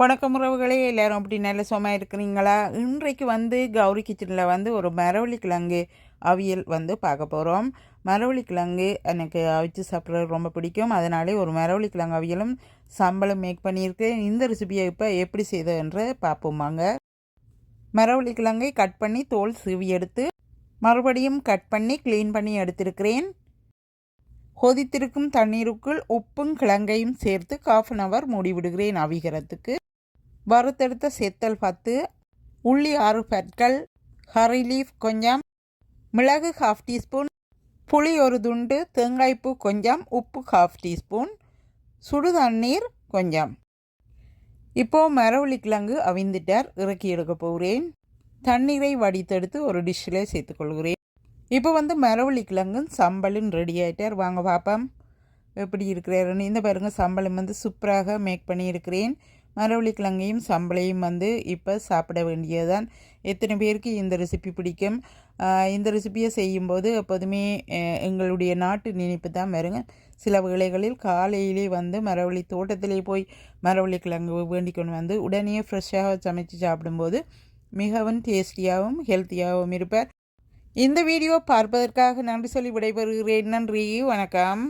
வணக்கம் உறவுகளே, எல்லாரும் அப்படி நல்ல சும்மா இருக்கிறீங்களா? இன்றைக்கு கௌரி கிச்சனில் ஒரு மரவள்ளி கிழங்கு அவியல் பார்க்க போகிறோம். மரவள்ளி கிழங்கு எனக்கு அவிச்சு சாப்பிட்றது ரொம்ப பிடிக்கும். அதனாலே ஒரு மரவள்ளி கிழங்கு அவியலும் சம்பளம் மேக் பண்ணியிருக்கேன். இந்த ரெசிபியை இப்போ எப்படி செய்ததுன்ற பார்ப்போமாங்க. மரவள்ளி கிழங்கை கட் பண்ணி தோல் சீவி எடுத்து மறுபடியும் கட் பண்ணி க்ளீன் பண்ணி எடுத்திருக்கிறேன். கொதித்திருக்கும் தண்ணீருக்குள் உப்பும் கிழங்கையும் சேர்த்து 1/2 hour மூடிவிடுகிறேன் அவிகிறதுக்கு. வறுத்தெடுத்த செத்தல் 10, உள்ளி 6 பற்கள், கறி லீஃப் கொஞ்சம், மிளகு 1/2 teaspoon, புளி 1 துண்டு, தேங்காய்ப்பூ கொஞ்சம், உப்பு 1/2 teaspoon, சுடு தண்ணீர் கொஞ்சம். இப்போது மரவள்ளி கிழங்கு அவிந்துட்டார், இறக்கி எடுக்க போகிறேன். தண்ணீரை வடித்தெடுத்து ஒரு டிஷ்ஷில் சேர்த்துக்கொள்கிறேன். இப்போ மரவள்ளி கிழங்கும் சம்பலும் ரெடி ஆகிட்டார். வாங்க பார்ப்போம் எப்படி இருக்கிறாருன்னு. இந்த பாருங்க, சம்பளம் சூப்பராக மேக் பண்ணியிருக்கிறேன். மரவள்ளி கிழங்கையும் சம்பளையும் இப்போ சாப்பிட வேண்டியதுதான். எத்தனை பேருக்கு இந்த ரெசிபி பிடிக்கும்? இந்த ரெசிபியை செய்யும்போது எப்போதுமே எங்களுடைய நாட்டு நினைப்பு தான் வருங்க. சில வேளைகளில் காலையிலே மரவள்ளி தோட்டத்திலே போய் மரவள்ளி கிழங்கு வேண்டிக்கொண்டு உடனே ஃப்ரெஷ்ஷாக சமைச்சு சாப்பிடும்போது மிகவும் டேஸ்டியாகவும் ஹெல்த்தியாகவும் இருப்பார். இந்த வீடியோ பார்ப்பதற்காக நன்றி சொல்லி விடைபெறுகிறேன். நன்றி, வணக்கம்.